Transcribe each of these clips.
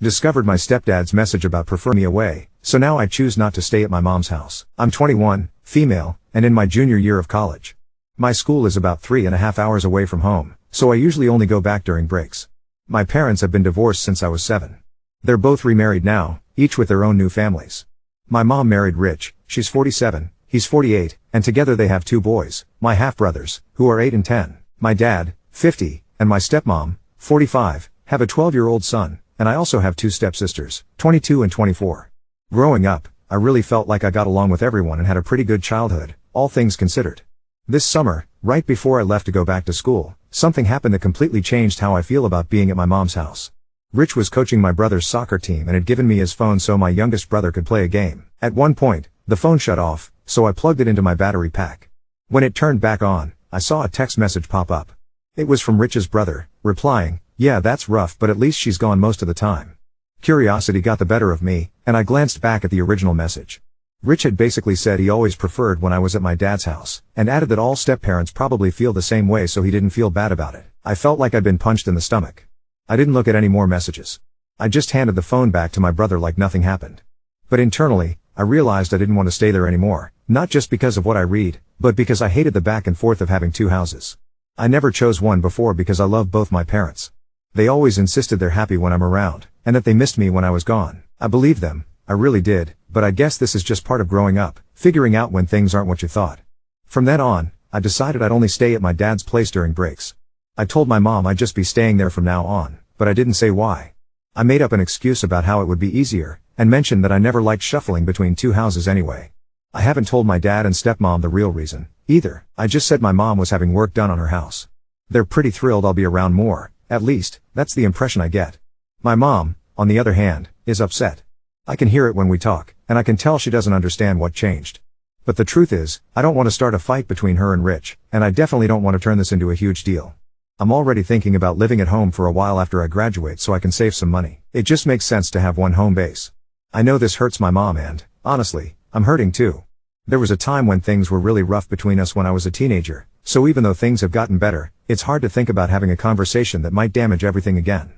Discovered my stepdad's message about preferring me away, so now I choose not to stay at my mom's house. I'm 21, female, and in my junior year of college. My school is about 3.5 hours away from home, so I usually only go back during breaks. My parents have been divorced since I was 7. They're both remarried now, each with their own new families. My mom married Rich, she's 47, he's 48, and together they have 2 boys, my half-brothers, who are 8 and 10. My dad, 50, and my stepmom, 45, have a 12-year-old son, and I also have 2 stepsisters, 22 and 24. Growing up, I really felt like I got along with everyone and had a pretty good childhood, all things considered. This summer, right before I left to go back to school, something happened that completely changed how I feel about being at my mom's house. Rich was coaching my brother's soccer team and had given me his phone so my youngest brother could play a game. At one point, the phone shut off, so I plugged it into my battery pack. When it turned back on, I saw a text message pop up. It was from Rich's brother, replying, "Yeah, that's rough, but at least she's gone most of the time." Curiosity got the better of me, and I glanced back at the original message. Rich had basically said he always preferred when I was at my dad's house, and added that all step-parents probably feel the same way, so he didn't feel bad about it. I felt like I'd been punched in the stomach. I didn't look at any more messages. I just handed the phone back to my brother like nothing happened. But internally, I realized I didn't want to stay there anymore, not just because of what I read, but because I hated the back and forth of having 2 houses. I never chose one before because I love both my parents. They always insisted they're happy when I'm around, and that they missed me when I was gone. I believed them, I really did, but I guess this is just part of growing up, figuring out when things aren't what you thought. From then on, I decided I'd only stay at my dad's place during breaks. I told my mom I'd just be staying there from now on, but I didn't say why. I made up an excuse about how it would be easier, and mentioned that I never liked shuffling between 2 houses anyway. I haven't told my dad and stepmom the real reason, either. I just said my mom was having work done on her house. They're pretty thrilled I'll be around more, at least, that's the impression I get. My mom, on the other hand, is upset. I can hear it when we talk, and I can tell she doesn't understand what changed. But the truth is, I don't want to start a fight between her and Rich, and I definitely don't want to turn this into a huge deal. I'm already thinking about living at home for a while after I graduate so I can save some money. It just makes sense to have one home base. I know this hurts my mom and, honestly, I'm hurting too. There was a time when things were really rough between us when I was a teenager, so even though things have gotten better, it's hard to think about having a conversation that might damage everything again.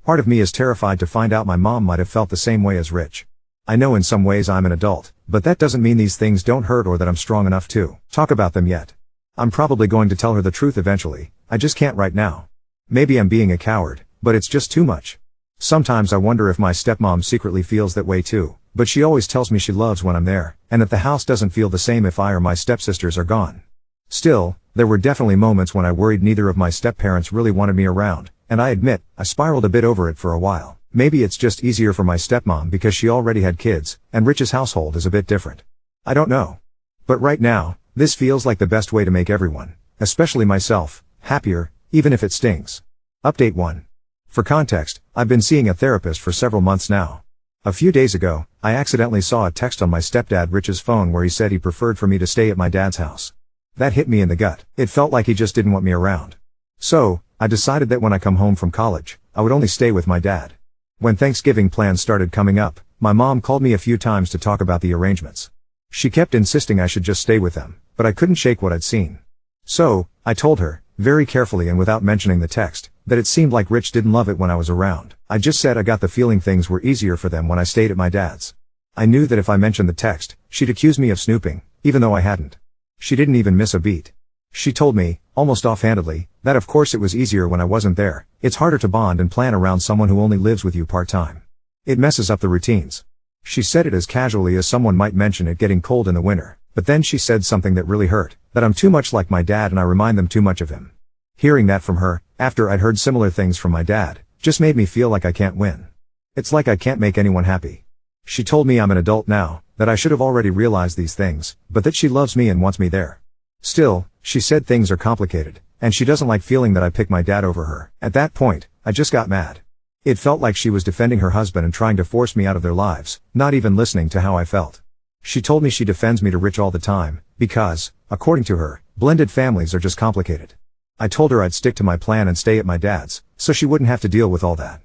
Part of me is terrified to find out my mom might have felt the same way as Rich. I know in some ways I'm an adult, but that doesn't mean these things don't hurt or that I'm strong enough to talk about them yet. I'm probably going to tell her the truth eventually, I just can't right now. Maybe I'm being a coward, but it's just too much. Sometimes I wonder if my stepmom secretly feels that way too, but she always tells me she loves when I'm there, and that the house doesn't feel the same if I or my stepsisters are gone. Still, there were definitely moments when I worried neither of my stepparents really wanted me around, and I admit, I spiraled a bit over it for a while. Maybe it's just easier for my stepmom because she already had kids, and Rich's household is a bit different. I don't know. But right now, this feels like the best way to make everyone, especially myself, happier, even if it stings. Update 1. For context, I've been seeing a therapist for several months now. A few days ago, I accidentally saw a text on my stepdad Rich's phone where he said he preferred for me to stay at my dad's house. That hit me in the gut. It felt like he just didn't want me around. So, I decided that when I come home from college, I would only stay with my dad. When Thanksgiving plans started coming up, my mom called me a few times to talk about the arrangements. She kept insisting I should just stay with them, but I couldn't shake what I'd seen. So, I told her, very carefully and without mentioning the text, that it seemed like Rich didn't love it when I was around. I just said I got the feeling things were easier for them when I stayed at my dad's. I knew that if I mentioned the text, she'd accuse me of snooping, even though I hadn't. She didn't even miss a beat. She told me, almost offhandedly, that of course it was easier when I wasn't there. It's harder to bond and plan around someone who only lives with you part-time. It messes up the routines. She said it as casually as someone might mention it getting cold in the winter, but then she said something that really hurt, that I'm too much like my dad and I remind them too much of him. Hearing that from her, after I'd heard similar things from my dad, just made me feel like I can't win. It's like I can't make anyone happy. She told me I'm an adult now, that I should have already realized these things, but that she loves me and wants me there. Still, she said things are complicated, and she doesn't like feeling that I pick my dad over her. At that point, I just got mad. It felt like she was defending her husband and trying to force me out of their lives, not even listening to how I felt. She told me she defends me to Rich all the time, because, according to her, blended families are just complicated. I told her I'd stick to my plan and stay at my dad's, so she wouldn't have to deal with all that.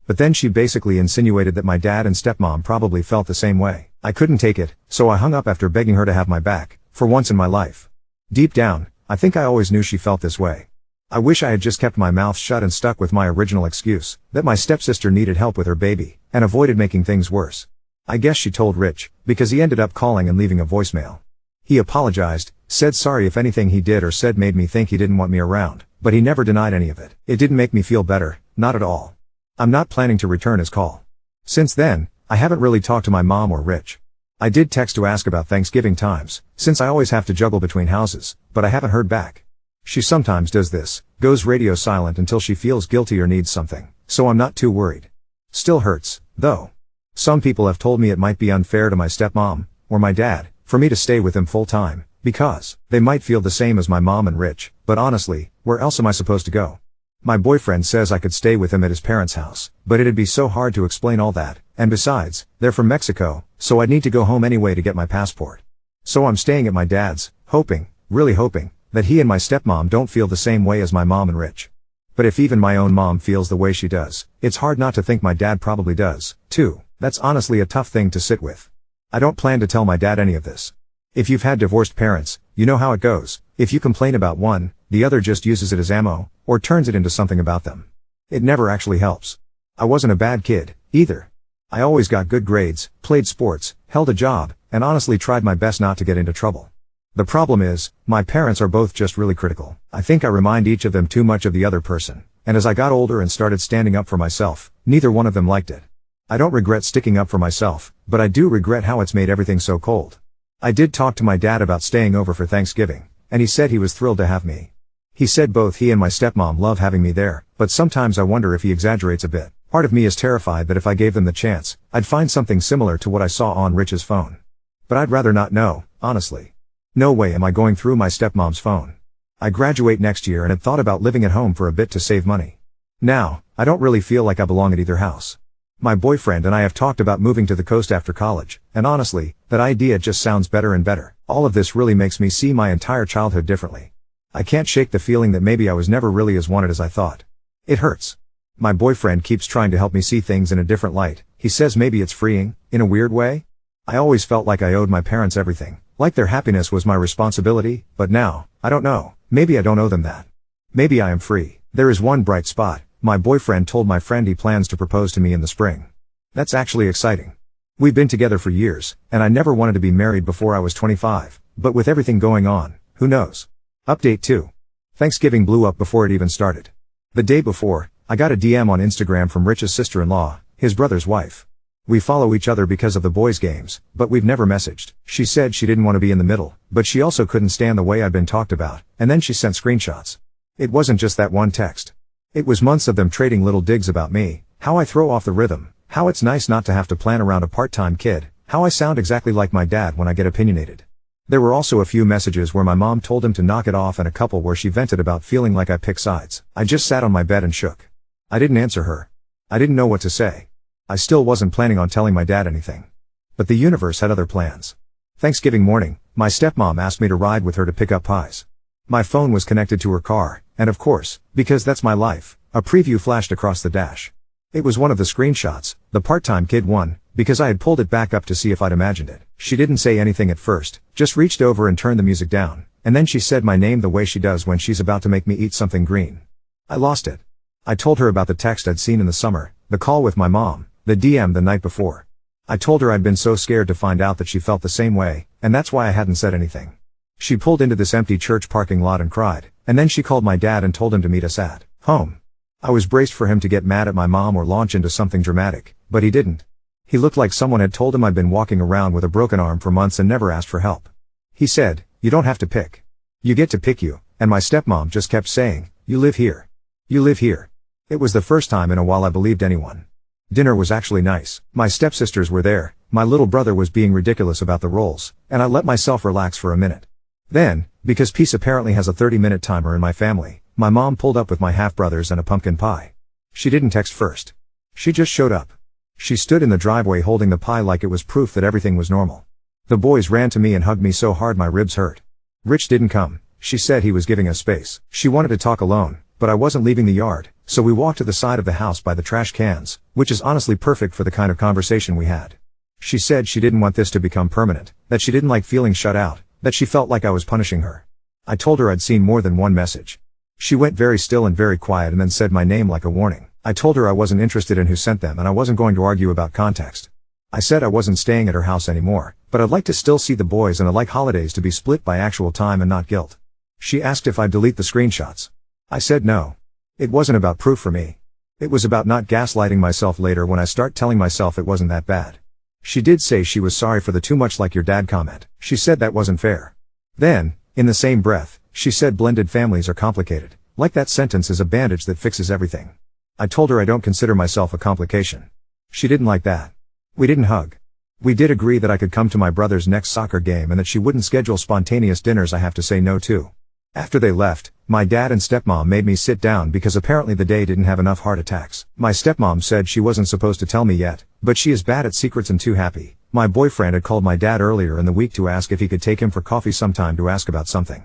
But then she basically insinuated that my dad and stepmom probably felt the same way. I couldn't take it, so I hung up after begging her to have my back, for once in my life. Deep down, I think I always knew she felt this way. I wish I had just kept my mouth shut and stuck with my original excuse, that my stepsister needed help with her baby, and avoided making things worse. I guess she told Rich, because he ended up calling and leaving a voicemail. He apologized, said sorry if anything he did or said made me think he didn't want me around, but he never denied any of it. It didn't make me feel better, not at all. I'm not planning to return his call. Since then, I haven't really talked to my mom or Rich. I did text to ask about Thanksgiving times, since I always have to juggle between houses, but I haven't heard back. She sometimes does this, goes radio silent until she feels guilty or needs something, so I'm not too worried. Still hurts, though. Some people have told me it might be unfair to my stepmom, or my dad, for me to stay with him full time, because they might feel the same as my mom and Rich, but honestly, where else am I supposed to go? My boyfriend says I could stay with him at his parents' house, but it'd be so hard to explain all that, and besides, they're from Mexico, so I'd need to go home anyway to get my passport. So I'm staying at my dad's, hoping, really hoping, that he and my stepmom don't feel the same way as my mom and Rich. But if even my own mom feels the way she does, it's hard not to think my dad probably does, too. That's honestly a tough thing to sit with. I don't plan to tell my dad any of this. If you've had divorced parents, you know how it goes. If you complain about one, the other just uses it as ammo, or turns it into something about them. It never actually helps. I wasn't a bad kid, either. I always got good grades, played sports, held a job, and honestly tried my best not to get into trouble. The problem is, my parents are both just really critical. I think I remind each of them too much of the other person, and as I got older and started standing up for myself, neither one of them liked it. I don't regret sticking up for myself, but I do regret how it's made everything so cold. I did talk to my dad about staying over for Thanksgiving, and he said he was thrilled to have me. He said both he and my stepmom love having me there, but sometimes I wonder if he exaggerates a bit. Part of me is terrified that if I gave them the chance, I'd find something similar to what I saw on Rich's phone. But I'd rather not know, honestly. No way am I going through my stepmom's phone. I graduate next year and had thought about living at home for a bit to save money. Now, I don't really feel like I belong at either house. My boyfriend and I have talked about moving to the coast after college, and honestly, that idea just sounds better and better. All of this really makes me see my entire childhood differently. I can't shake the feeling that maybe I was never really as wanted as I thought. It hurts. My boyfriend keeps trying to help me see things in a different light. He says maybe it's freeing, in a weird way. I always felt like I owed my parents everything, like their happiness was my responsibility, but now, I don't know, maybe I don't owe them that. Maybe I am free. There is one bright spot. My boyfriend told my friend he plans to propose to me in the spring. That's actually exciting. We've been together for years, and I never wanted to be married before I was 25, but with everything going on, who knows? Update 2. Thanksgiving blew up before it even started. The day before, I got a DM on Instagram from Rich's sister-in-law, his brother's wife. We follow each other because of the boys' games, but we've never messaged. She said she didn't want to be in the middle, but she also couldn't stand the way I'd been talked about, and then she sent screenshots. It wasn't just that one text. It was months of them trading little digs about me, how I throw off the rhythm, how it's nice not to have to plan around a part-time kid, how I sound exactly like my dad when I get opinionated. There were also a few messages where my mom told him to knock it off and a couple where she vented about feeling like I pick sides. I just sat on my bed and shook. I didn't answer her. I didn't know what to say. I still wasn't planning on telling my dad anything. But the universe had other plans. Thanksgiving morning, my stepmom asked me to ride with her to pick up pies. My phone was connected to her car, and of course, because that's my life, a preview flashed across the dash. It was one of the screenshots, the part-time kid one, because I had pulled it back up to see if I'd imagined it. She didn't say anything at first, just reached over and turned the music down, and then she said my name the way she does when she's about to make me eat something green. I lost it. I told her about the text I'd seen in the summer, the call with my mom, the DM the night before. I told her I'd been so scared to find out that she felt the same way, and that's why I hadn't said anything. She pulled into this empty church parking lot and cried, and then she called my dad and told him to meet us at home. I was braced for him to get mad at my mom or launch into something dramatic, but he didn't. He looked like someone had told him I'd been walking around with a broken arm for months and never asked for help. He said, "You don't have to pick. You get to pick you," and my stepmom just kept saying, "You live here. You live here." It was the first time in a while I believed anyone. Dinner was actually nice. My stepsisters were there, my little brother was being ridiculous about the roles, and I let myself relax for a minute. Then, because peace apparently has a 30-minute timer in my family, my mom pulled up with my half-brothers and a pumpkin pie. She didn't text first. She just showed up. She stood in the driveway holding the pie like it was proof that everything was normal. The boys ran to me and hugged me so hard my ribs hurt. Rich didn't come. She said he was giving us space. She wanted to talk alone, but I wasn't leaving the yard, so we walked to the side of the house by the trash cans, which is honestly perfect for the kind of conversation we had. She said she didn't want this to become permanent, that she didn't like feeling shut out, that she felt like I was punishing her. I told her I'd seen more than one message. She went very still and very quiet and then said my name like a warning. I told her I wasn't interested in who sent them and I wasn't going to argue about context. I said I wasn't staying at her house anymore, but I'd like to still see the boys and I'd like holidays to be split by actual time and not guilt. She asked if I'd delete the screenshots. I said no. It wasn't about proof for me. It was about not gaslighting myself later when I start telling myself it wasn't that bad. She did say she was sorry for the too much like your dad comment. She said that wasn't fair. Then, in the same breath, she said blended families are complicated. Like that sentence is a bandage that fixes everything. I told her I don't consider myself a complication. She didn't like that. We didn't hug. We did agree that I could come to my brother's next soccer game and that she wouldn't schedule spontaneous dinners I have to say no to. After they left, my dad and stepmom made me sit down because apparently the day didn't have enough heart attacks. My stepmom said she wasn't supposed to tell me yet, but she is bad at secrets and too happy. My boyfriend had called my dad earlier in the week to ask if he could take him for coffee sometime to ask about something.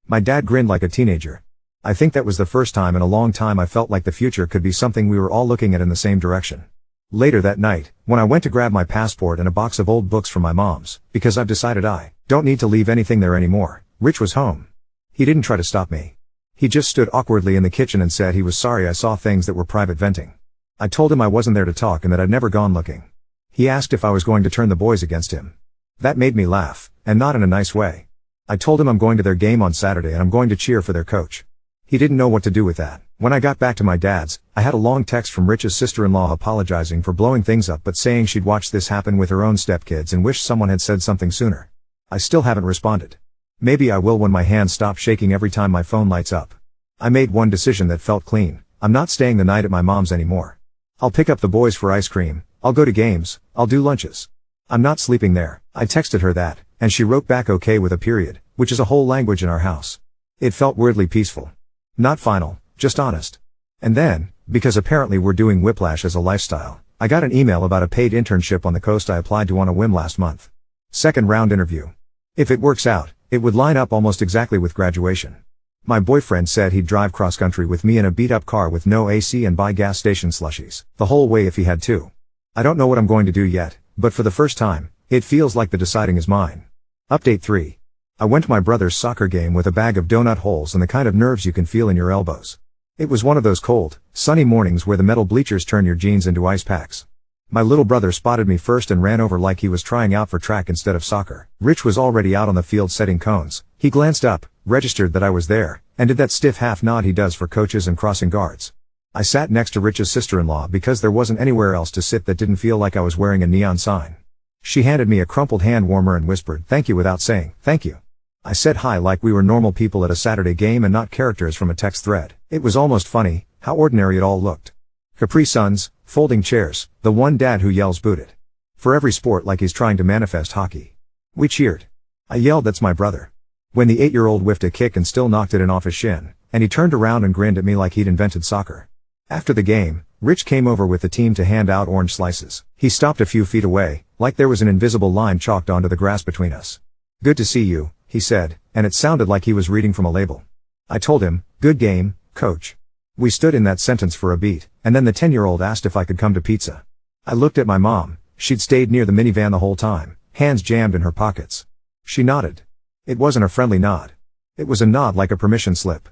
My dad grinned like a teenager. I think that was the first time in a long time I felt like the future could be something we were all looking at in the same direction. Later that night, when I went to grab my passport and a box of old books from my mom's, because I've decided I don't need to leave anything there anymore, Rich was home. He didn't try to stop me. He just stood awkwardly in the kitchen and said he was sorry I saw things that were private venting. I told him I wasn't there to talk and that I'd never gone looking. He asked if I was going to turn the boys against him. That made me laugh, and not in a nice way. I told him I'm going to their game on Saturday and I'm going to cheer for their coach. He didn't know what to do with that. When I got back to my dad's, I had a long text from Rich's sister-in-law apologizing for blowing things up but saying she'd watched this happen with her own stepkids and wished someone had said something sooner. I still haven't responded. Maybe I will when my hands stop shaking every time my phone lights up. I made one decision that felt clean. I'm not staying the night at my mom's anymore. I'll pick up the boys for ice cream, I'll go to games, I'll do lunches. I'm not sleeping there. I texted her that, and she wrote back okay with a period, which is a whole language in our house. It felt weirdly peaceful. Not final, just honest. And then, because apparently we're doing Whiplash as a lifestyle, I got an email about a paid internship on the coast I applied to on a whim last month. Second round interview. If it works out, it would line up almost exactly with graduation. My boyfriend said he'd drive cross-country with me in a beat-up car with no AC and buy gas station slushies the whole way if he had to. I don't know what I'm going to do yet, but for the first time, it feels like the deciding is mine. Update 3. I went to my brother's soccer game with a bag of donut holes and the kind of nerves you can feel in your elbows. It was one of those cold, sunny mornings where the metal bleachers turn your jeans into ice packs. My little brother spotted me first and ran over like he was trying out for track instead of soccer. Rich was already out on the field setting cones. He glanced up, registered that I was there, and did that stiff half nod he does for coaches and crossing guards. I sat next to Rich's sister-in-law because there wasn't anywhere else to sit that didn't feel like I was wearing a neon sign. She handed me a crumpled hand warmer and whispered thank you without saying thank you. I said hi like we were normal people at a Saturday game and not characters from a text thread. It was almost funny, how ordinary it all looked. Capri Suns, folding chairs, the one dad who yells boot it. For every sport like he's trying to manifest hockey. We cheered. I yelled that's my brother. When the 8-year-old whiffed a kick and still knocked it in off his shin, and he turned around and grinned at me like he'd invented soccer. After the game, Rich came over with the team to hand out orange slices. He stopped a few feet away, like there was an invisible line chalked onto the grass between us. Good to see you, he said, and it sounded like he was reading from a label. I told him, good game, coach. We stood in that sentence for a beat, and then the 10-year-old asked if I could come to pizza. I looked at my mom. She'd stayed near the minivan the whole time, hands jammed in her pockets. She nodded. It wasn't a friendly nod. It was a nod like a permission slip.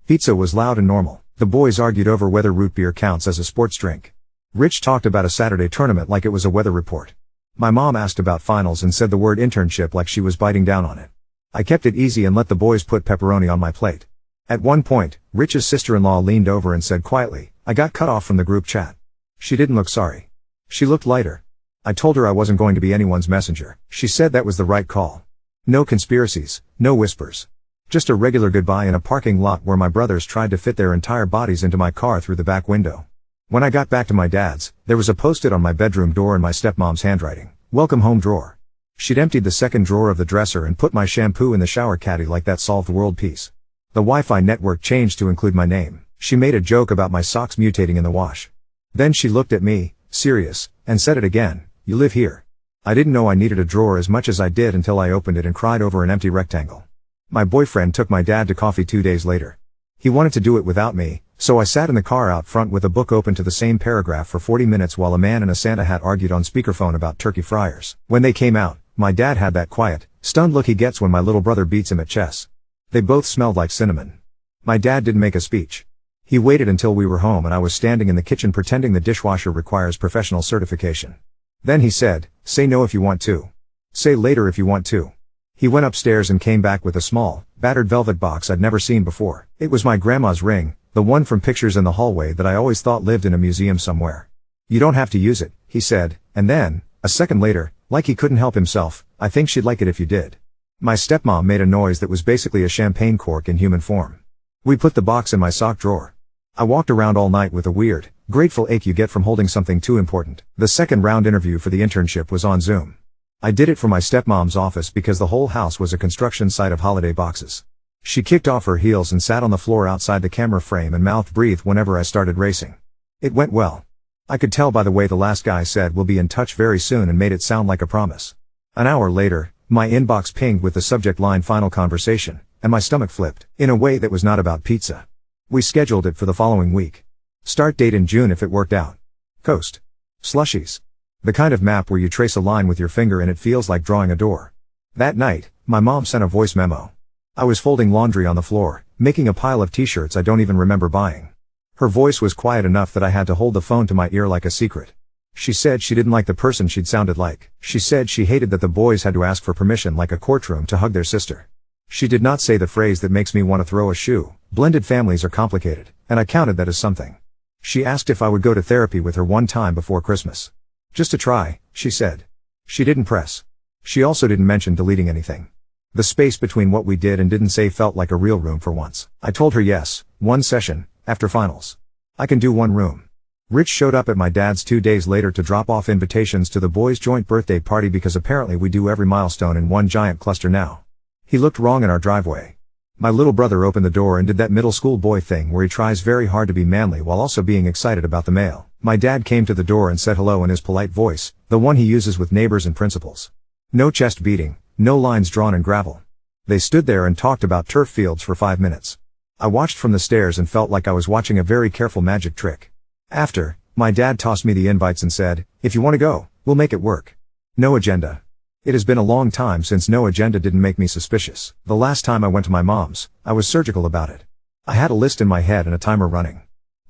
Pizza was loud and normal. The boys argued over whether root beer counts as a sports drink. Rich talked about a Saturday tournament like it was a weather report. My mom asked about finals and said the word internship like she was biting down on it. I kept it easy and let the boys put pepperoni on my plate. At one point, Rich's sister-in-law leaned over and said quietly, I got cut off from the group chat. She didn't look sorry. She looked lighter. I told her I wasn't going to be anyone's messenger. She said that was the right call. No conspiracies, no whispers. Just a regular goodbye in a parking lot where my brothers tried to fit their entire bodies into my car through the back window. When I got back to my dad's, there was a post-it on my bedroom door in my stepmom's handwriting. Welcome home drawer. She'd emptied the second drawer of the dresser and put my shampoo in the shower caddy like that solved world peace. The Wi-Fi network changed to include my name. She made a joke about my socks mutating in the wash. Then she looked at me, serious, and said it again, you live here. I didn't know I needed a drawer as much as I did until I opened it and cried over an empty rectangle. My boyfriend took my dad to coffee 2 days later. He wanted to do it without me, so I sat in the car out front with a book open to the same paragraph for 40 minutes while a man in a Santa hat argued on speakerphone about turkey fryers. When they came out, my dad had that quiet, stunned look he gets when my little brother beats him at chess. They both smelled like cinnamon. My dad didn't make a speech. He waited until we were home and I was standing in the kitchen pretending the dishwasher requires professional certification. Then he said, "Say no if you want to. Say later if you want to." He went upstairs and came back with a small, battered velvet box I'd never seen before. It was my grandma's ring, the one from pictures in the hallway that I always thought lived in a museum somewhere. "You don't have to use it," he said, and then, a second later, like he couldn't help himself, "I think she'd like it if you did." My stepmom made a noise that was basically a champagne cork in human form. We put the box in my sock drawer. I walked around all night with a weird, grateful ache you get from holding something too important. The second round interview for the internship was on Zoom. I did it from my stepmom's office because the whole house was a construction site of holiday boxes. She kicked off her heels and sat on the floor outside the camera frame and mouth-breathed whenever I started racing. It went well. I could tell by the way the last guy said "we'll be in touch very soon" and made it sound like a promise. An hour later, my inbox pinged with the subject line "final conversation," and my stomach flipped, in a way that was not about pizza. We scheduled it for the following week. Start date in June if it worked out. Coast. Slushies. The kind of map where you trace a line with your finger and it feels like drawing a door. That night, my mom sent a voice memo. I was folding laundry on the floor, making a pile of t-shirts I don't even remember buying. Her voice was quiet enough that I had to hold the phone to my ear like a secret. She said she didn't like the person she'd sounded like. She said she hated that the boys had to ask for permission like a courtroom to hug their sister. She did not say the phrase that makes me want to throw a shoe: blended families are complicated, and I counted that as something. She asked if I would go to therapy with her one time before Christmas. Just to try, she said. She didn't press. She also didn't mention deleting anything. The space between what we did and didn't say felt like a real room for once. I told her yes, one session, after finals. I can do one room. Rich showed up at my dad's 2 days later to drop off invitations to the boys' joint birthday party because apparently we do every milestone in one giant cluster now. He looked wrong in our driveway. My little brother opened the door and did that middle school boy thing where he tries very hard to be manly while also being excited about the mail. My dad came to the door and said hello in his polite voice, the one he uses with neighbors and principals. No chest beating, no lines drawn in gravel. They stood there and talked about turf fields for 5 minutes. I watched from the stairs and felt like I was watching a very careful magic trick. After, my dad tossed me the invites and said, "If you want to go, we'll make it work." No agenda. It has been a long time since no agenda didn't make me suspicious. The last time I went to my mom's, I was surgical about it. I had a list in my head and a timer running.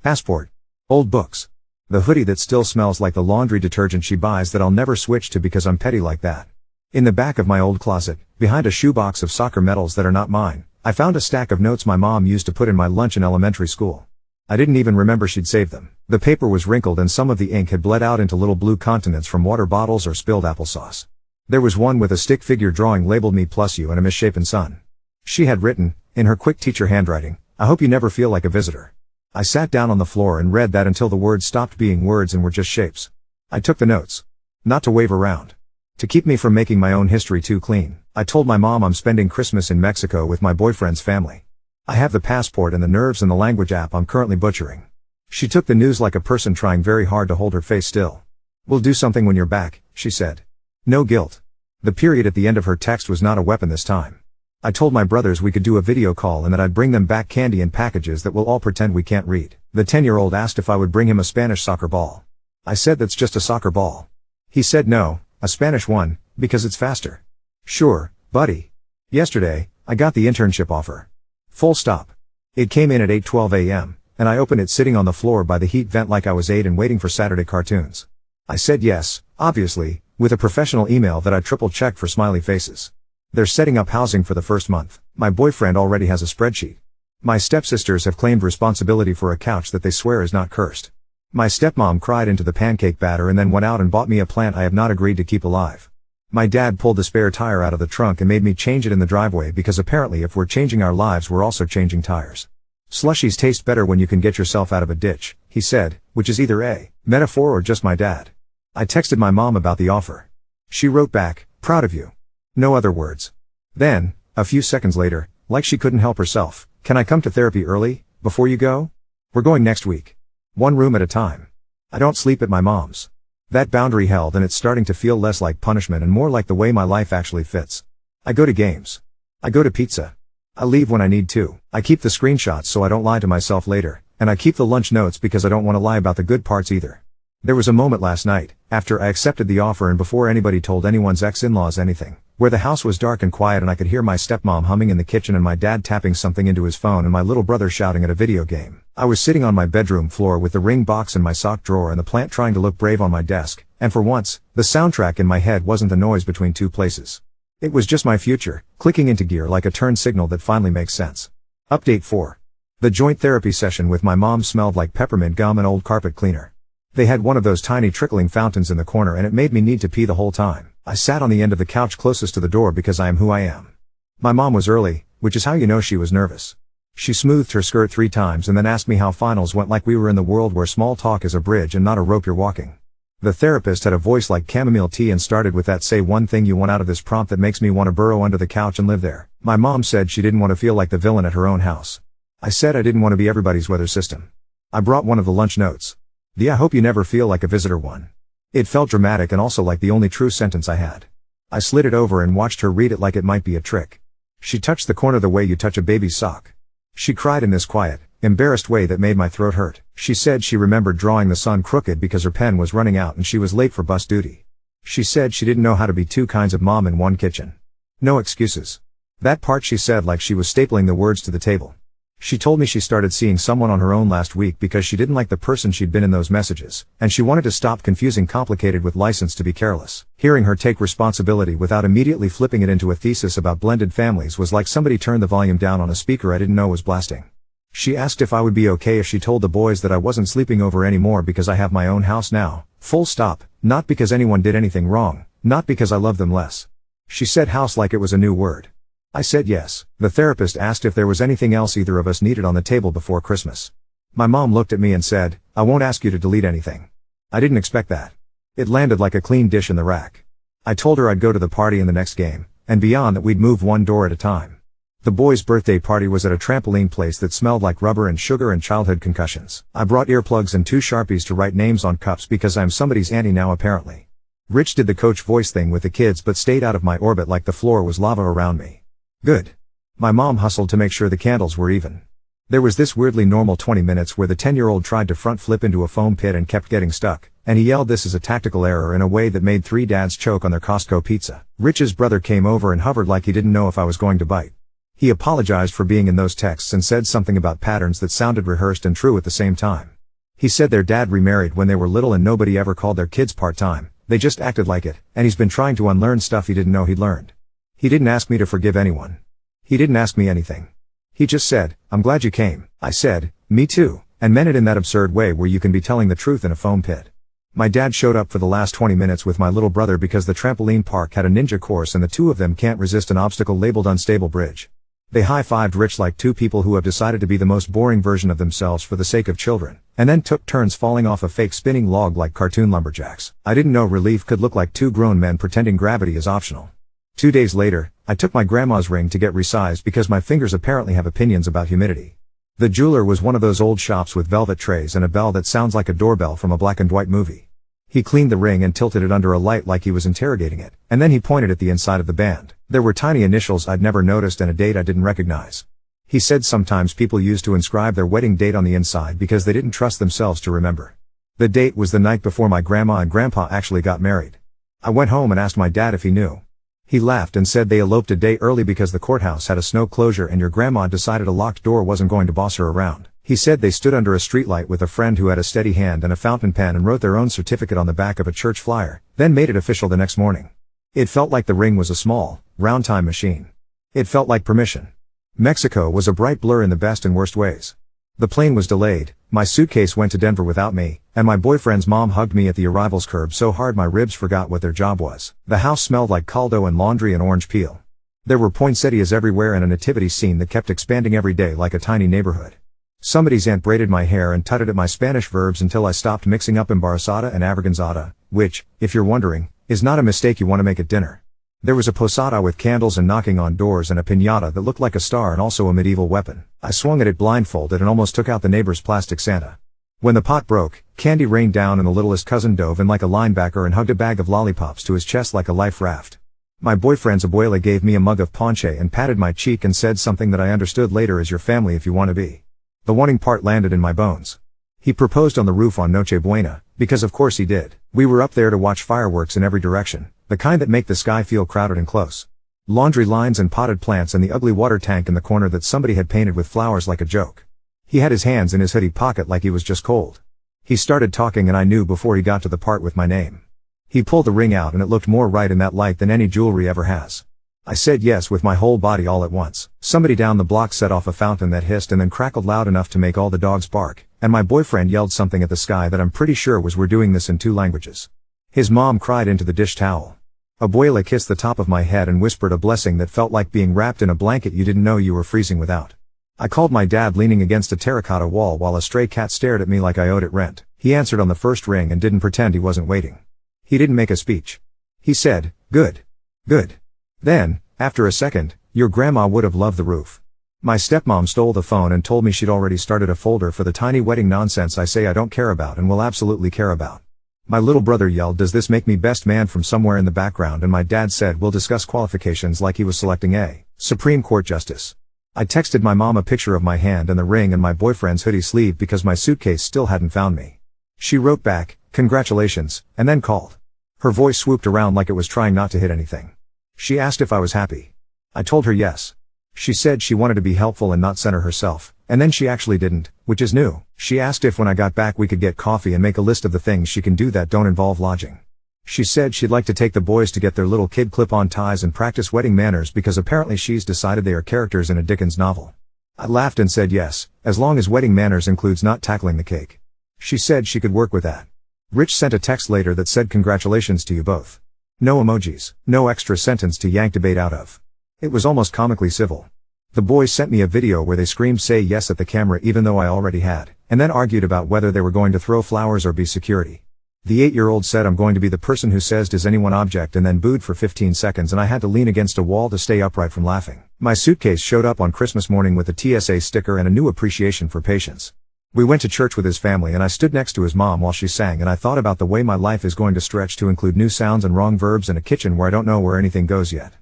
Passport. Old books. The hoodie that still smells like the laundry detergent she buys that I'll never switch to because I'm petty like that. In the back of my old closet, behind a shoebox of soccer medals that are not mine, I found a stack of notes my mom used to put in my lunch in elementary school. I didn't even remember she'd saved them. The paper was wrinkled and some of the ink had bled out into little blue continents from water bottles or spilled applesauce. There was one with a stick figure drawing labeled me plus you and a misshapen sun. She had written, in her quick teacher handwriting, "I hope you never feel like a visitor." I sat down on the floor and read that until the words stopped being words and were just shapes. I took the notes. Not to wave around. To keep me from making my own history too clean, I told my mom I'm spending Christmas in Mexico with my boyfriend's family. I have the passport and the nerves and the language app I'm currently butchering. She took the news like a person trying very hard to hold her face still. "We'll do something when you're back," she said. No guilt. The period at the end of her text was not a weapon this time. I told my brothers we could do a video call and that I'd bring them back candy in packages that we'll all pretend we can't read. The 10-year-old asked if I would bring him a Spanish soccer ball. I said that's just a soccer ball. He said no, a Spanish one, because it's faster. Sure, buddy. Yesterday, I got the internship offer. Full stop. It came in at 8:12 a.m., and I opened it sitting on the floor by the heat vent like I was 8 and waiting for Saturday cartoons. I said yes, obviously, with a professional email that I triple-checked for smiley faces. They're setting up housing for the first month. My boyfriend already has a spreadsheet. My stepsisters have claimed responsibility for a couch that they swear is not cursed. My stepmom cried into the pancake batter and then went out and bought me a plant I have not agreed to keep alive. My dad pulled the spare tire out of the trunk and made me change it in the driveway because apparently if we're changing our lives we're also changing tires. Slushies taste better when you can get yourself out of a ditch, he said, which is either a metaphor or just my dad. I texted my mom about the offer. She wrote back, "Proud of you." No other words. Then, a few seconds later, like she couldn't help herself, "Can I come to therapy early, before you go? We're going next week. One room at a time. I don't sleep at my mom's." That boundary held and it's starting to feel less like punishment and more like the way my life actually fits. I go to games. I go to pizza. I leave when I need to. I keep the screenshots so I don't lie to myself later, and I keep the lunch notes because I don't want to lie about the good parts either. There was a moment last night, after I accepted the offer and before anybody told anyone's ex-in-laws anything, where the house was dark and quiet and I could hear my stepmom humming in the kitchen and my dad tapping something into his phone and my little brother shouting at a video game. I was sitting on my bedroom floor with the ring box in my sock drawer and the plant trying to look brave on my desk, and for once, the soundtrack in my head wasn't the noise between two places. It was just my future, clicking into gear like a turn signal that finally makes sense. Update 4. The joint therapy session with my mom smelled like peppermint gum and old carpet cleaner. They had one of those tiny trickling fountains in the corner and it made me need to pee the whole time. I sat on the end of the couch closest to the door because I am who I am. My mom was early, which is how you know she was nervous. She smoothed her skirt 3 times and then asked me how finals went, like we were in the world where small talk is a bridge and not a rope you're walking. The therapist had a voice like chamomile tea and started with that "say one thing you want out of this prompt that makes me want to burrow under the couch and live there." My mom said she didn't want to feel like the villain at her own house. I said I didn't want to be everybody's weather system. I brought one of the lunch notes. The "I hope you never feel like a visitor" one. It felt dramatic and also like the only true sentence I had. I slid it over and watched her read it like it might be a trick. She touched the corner the way you touch a baby's sock. She cried in this quiet, embarrassed way that made my throat hurt. She said she remembered drawing the sun crooked because her pen was running out and she was late for bus duty. She said she didn't know how to be 2 kinds of mom in one kitchen. No excuses. That part she said like she was stapling the words to the table. She told me she started seeing someone on her own last week because she didn't like the person she'd been in those messages, and she wanted to stop confusing complicated with license to be careless. Hearing her take responsibility without immediately flipping it into a thesis about blended families was like somebody turned the volume down on a speaker I didn't know was blasting. She asked if I would be okay if she told the boys that I wasn't sleeping over anymore because I have my own house now, full stop, not because anyone did anything wrong, not because I love them less. She said house like it was a new word. I said yes. The therapist asked if there was anything else either of us needed on the table before Christmas. My mom looked at me and said, "I won't ask you to delete anything." I didn't expect that. It landed like a clean dish in the rack. I told her I'd go to the party in the next game, and beyond that we'd move one door at a time. The boys' birthday party was at a trampoline place that smelled like rubber and sugar and childhood concussions. I brought earplugs and 2 Sharpies to write names on cups because I'm somebody's auntie now apparently. Rich did the coach voice thing with the kids but stayed out of my orbit like the floor was lava around me. Good. My mom hustled to make sure the candles were even. There was this weirdly normal 20 minutes where the 10-year-old tried to front flip into a foam pit and kept getting stuck, and he yelled this is a tactical error in a way that made 3 dads choke on their Costco pizza. Rich's brother came over and hovered like he didn't know if I was going to bite. He apologized for being in those texts and said something about patterns that sounded rehearsed and true at the same time. He said their dad remarried when they were little and nobody ever called their kids part-time, they just acted like it, and he's been trying to unlearn stuff he didn't know he'd learned. He didn't ask me to forgive anyone. He didn't ask me anything. He just said, "I'm glad you came." I said, "Me too," and meant it in that absurd way where you can be telling the truth in a foam pit. My dad showed up for the last 20 minutes with my little brother because the trampoline park had a ninja course and the 2 of them can't resist an obstacle labeled unstable bridge. They high-fived Rich like 2 people who have decided to be the most boring version of themselves for the sake of children, and then took turns falling off a fake spinning log like cartoon lumberjacks. I didn't know relief could look like 2 grown men pretending gravity is optional. 2 days later, I took my grandma's ring to get resized because my fingers apparently have opinions about humidity. The jeweler was one of those old shops with velvet trays and a bell that sounds like a doorbell from a black and white movie. He cleaned the ring and tilted it under a light like he was interrogating it, and then he pointed at the inside of the band. There were tiny initials I'd never noticed and a date I didn't recognize. He said sometimes people used to inscribe their wedding date on the inside because they didn't trust themselves to remember. The date was the night before my grandma and grandpa actually got married. I went home and asked my dad if he knew. He laughed and said they eloped a day early because the courthouse had a snow closure and your grandma decided a locked door wasn't going to boss her around. He said they stood under a streetlight with a friend who had a steady hand and a fountain pen and wrote their own certificate on the back of a church flyer, then made it official the next morning. It felt like the ring was a small, round time machine. It felt like permission. Mexico was a bright blur in the best and worst ways. The plane was delayed, my suitcase went to Denver without me, and my boyfriend's mom hugged me at the arrivals curb so hard my ribs forgot what their job was. The house smelled like caldo and laundry and orange peel. There were poinsettias everywhere and a nativity scene that kept expanding every day like a tiny neighborhood. Somebody's aunt braided my hair and tutted at my Spanish verbs until I stopped mixing up embarazada and avergonzada, which, if you're wondering, is not a mistake you want to make at dinner. There was a posada with candles and knocking on doors and a piñata that looked like a star and also a medieval weapon. I swung at it blindfolded and almost took out the neighbor's plastic Santa. When the pot broke, candy rained down and the littlest cousin dove in like a linebacker and hugged a bag of lollipops to his chest like a life raft. My boyfriend's abuela gave me a mug of ponche and patted my cheek and said something that I understood later as your family if you want to be. The wanting part landed in my bones. He proposed on the roof on Noche Buena, because of course he did. We were up there to watch fireworks in every direction. The kind that make the sky feel crowded and close. Laundry lines and potted plants and the ugly water tank in the corner that somebody had painted with flowers like a joke. He had his hands in his hoodie pocket like he was just cold. He started talking and I knew before he got to the part with my name. He pulled the ring out and it looked more right in that light than any jewelry ever has. I said yes with my whole body all at once. Somebody down the block set off a fountain that hissed and then crackled loud enough to make all the dogs bark, and my boyfriend yelled something at the sky that I'm pretty sure was "We're doing this" in 2 languages. His mom cried into the dish towel. Abuela kissed the top of my head and whispered a blessing that felt like being wrapped in a blanket you didn't know you were freezing without. I called my dad leaning against a terracotta wall while a stray cat stared at me like I owed it rent. He answered on the first ring and didn't pretend he wasn't waiting. He didn't make a speech. He said, "Good. Good." Then, after a second, "Your grandma would have loved the roof." My stepmom stole the phone and told me she'd already started a folder for the tiny wedding nonsense I say I don't care about and will absolutely care about. My little brother yelled, "Does this make me best man?" from somewhere in the background, and my dad said, "We'll discuss qualifications," like he was selecting a Supreme Court justice. I texted my mom a picture of my hand and the ring and my boyfriend's hoodie sleeve because my suitcase still hadn't found me. She wrote back, "Congratulations," and then called. Her voice swooped around like it was trying not to hit anything. She asked if I was happy. I told her yes. She said she wanted to be helpful and not center herself, and then she actually didn't, which is new. She asked if when I got back we could get coffee and make a list of the things she can do that don't involve lodging. She said she'd like to take the boys to get their little kid clip-on ties and practice wedding manners because apparently she's decided they are characters in a Dickens novel. I laughed and said yes, as long as wedding manners includes not tackling the cake. She said she could work with that. Rich sent a text later that said, "Congratulations to you both." No emojis, no extra sentence to yank debate out of. It was almost comically civil. The boys sent me a video where they screamed "say yes" at the camera even though I already had, and then argued about whether they were going to throw flowers or be security. The 8-year-old said, "I'm going to be the person who says does anyone object," and then booed for 15 seconds and I had to lean against a wall to stay upright from laughing. My suitcase showed up on Christmas morning with a TSA sticker and a new appreciation for patience. We went to church with his family and I stood next to his mom while she sang and I thought about the way my life is going to stretch to include new sounds and wrong verbs and a kitchen where I don't know where anything goes yet.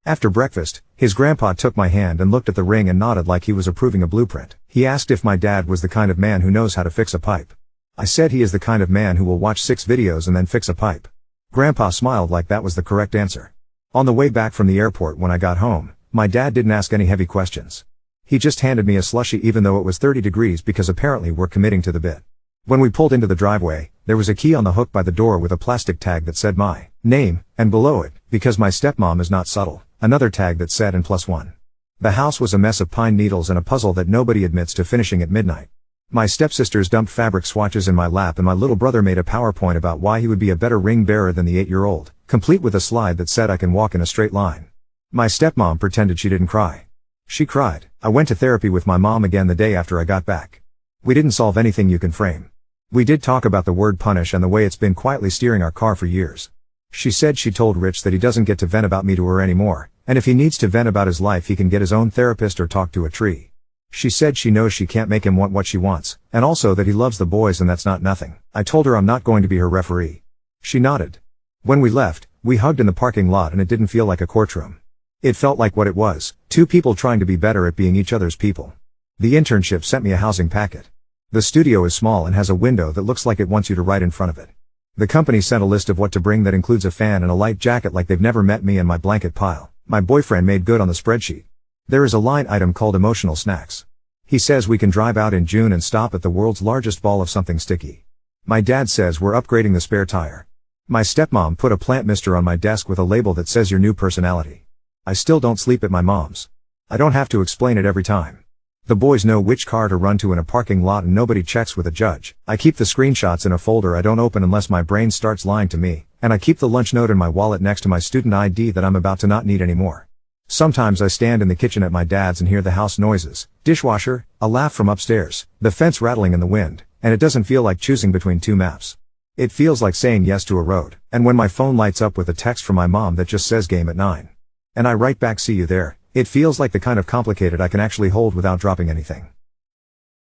After breakfast, his grandpa took my hand and looked at the ring and nodded like he was approving a blueprint. He asked if my dad was the kind of man who knows how to fix a pipe. I said he is the kind of man who will watch 6 videos and then fix a pipe. Grandpa smiled like that was the correct answer. On the way back from the airport when I got home, my dad didn't ask any heavy questions. He just handed me a slushie even though it was 30 degrees because apparently we're committing to the bit. When we pulled into the driveway, there was a key on the hook by the door with a plastic tag that said my name, and below it, because my stepmom is not subtle, another tag that said +1. The house was a mess of pine needles and a puzzle that nobody admits to finishing at midnight. My stepsisters dumped fabric swatches in my lap and my little brother made a PowerPoint about why he would be a better ring bearer than the 8-year-old, complete with a slide that said I can walk in a straight line. My stepmom pretended she didn't cry. She cried. I went to therapy with my mom again the day after I got back. We didn't solve anything you can frame. We did talk about the word punish and the way it's been quietly steering our car for years. She said she told Rich that he doesn't get to vent about me to her anymore, and if he needs to vent about his life he can get his own therapist or talk to a tree. She said she knows she can't make him want what she wants, and also that he loves the boys and that's not nothing. I told her I'm not going to be her referee. She nodded. When we left, we hugged in the parking lot and it didn't feel like a courtroom. It felt like what it was, 2 people trying to be better at being each other's people. The internship sent me a housing packet. The studio is small and has a window that looks like it wants you to write in front of it. The company sent a list of what to bring that includes a fan and a light jacket like they've never met me and my blanket pile. My boyfriend made good on the spreadsheet. There is a line item called emotional snacks. He says we can drive out in June and stop at the world's largest ball of something sticky. My dad says we're upgrading the spare tire. My stepmom put a plant mister on my desk with a label that says your new personality. I still don't sleep at my mom's. I don't have to explain it every time. The boys know which car to run to in a parking lot and nobody checks with a judge. I keep the screenshots in a folder I don't open unless my brain starts lying to me, and I keep the lunch note in my wallet next to my student ID that I'm about to not need anymore. Sometimes I stand in the kitchen at my dad's and hear the house noises, dishwasher, a laugh from upstairs, the fence rattling in the wind, and it doesn't feel like choosing between 2 maps. It feels like saying yes to a road, and when my phone lights up with a text from my mom that just says game at 9. And I write back see you there, it feels like the kind of complicated I can actually hold without dropping anything.